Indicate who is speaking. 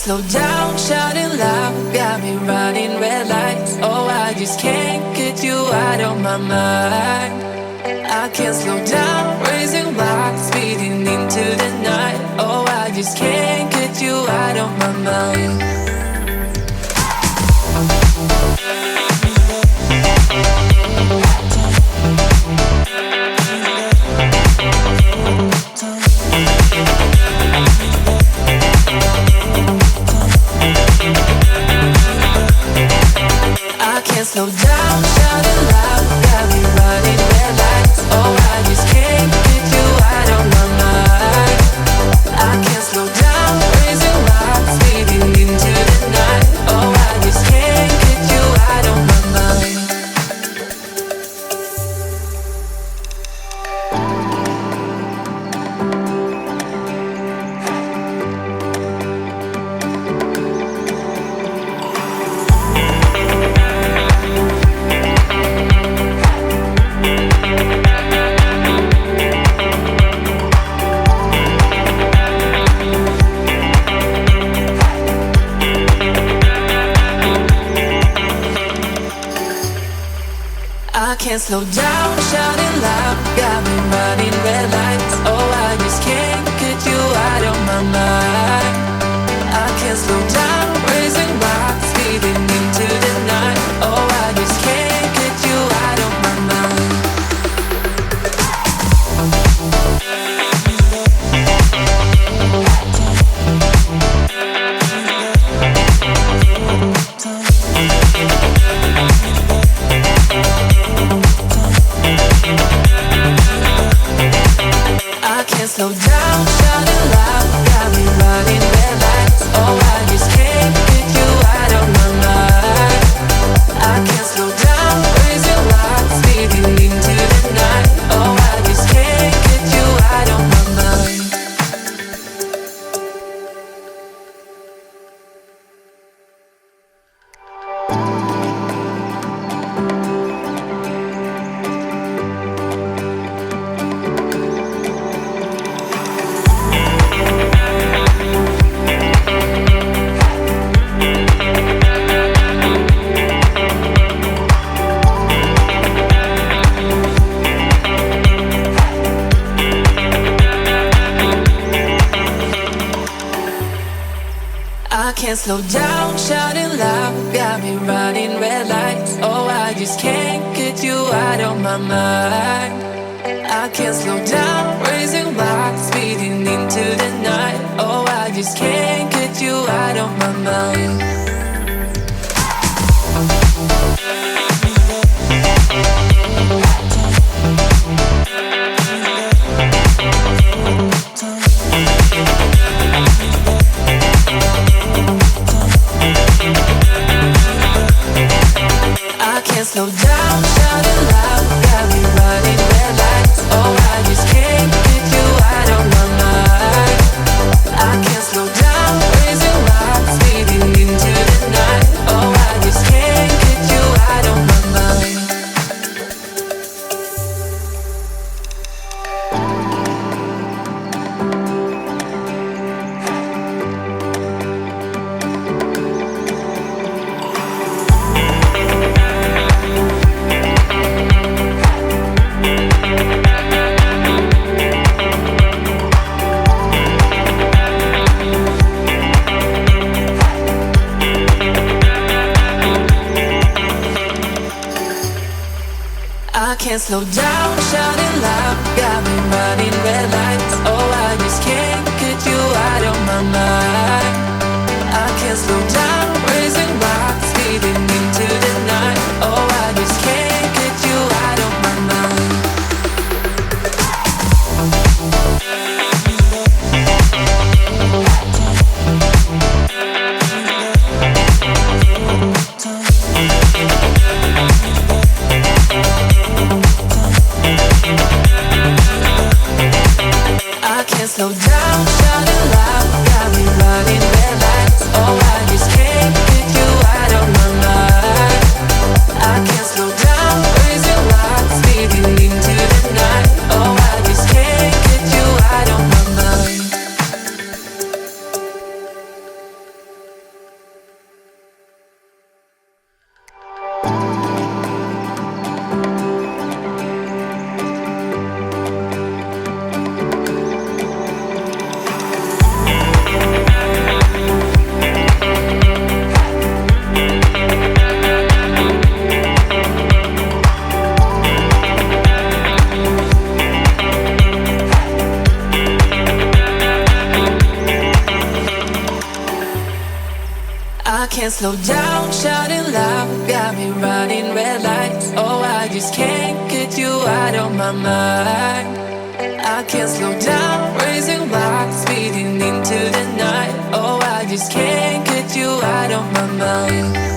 Speaker 1: slow down, shouting loud, got me running red lights. Oh, I just can't get you out of my mind. I can't slow down, raising my speeding into the night. Oh, I just can't get you out of my mind. I can't slow down, shouting loud, got me running red lights. Oh, I just can't get you out of my mind. I can't slow down, raising my speeding into the night. Oh, I just can't get you out of my mind. I can't slow down, shouting loud, got me running red lights. Oh, I just can't get you out of my mind. I can't slow down, raising my speeding into the night. Oh, I just can't get you out of my mind. I can't slow down, shouting loud, got me running red lights. Oh, I just can't get you out of my mind. I can't slow down, raising my speeding into the night. Oh, I just can't get you out of my mind. I can't slow down, shouting loud, got me running red lights. Oh, I just can't get you out of my mind. I can't slow down, raising my speeding into the night. Oh, I just can't get you out of my mind. I can't slow down, shouting loud, got me running red lights. Oh, I just can't get you out of my mind. I can't slow down, raising my speeding into the night. Oh, I just can't get you out of my mind. I can't slow down, shouting loud, got me running red lights. Oh, I just can't get you out of my mind. I can't slow down, raising my speeding into the night. Oh, I just can't get you out of my mind. I can't slow down, shouting loud, got me slow down, shouting loud, got me running red lights. Oh, I just can't get you out of my mind. I can't slow down, raising lights, speeding into the night. Oh, I just can't get you out of my mind.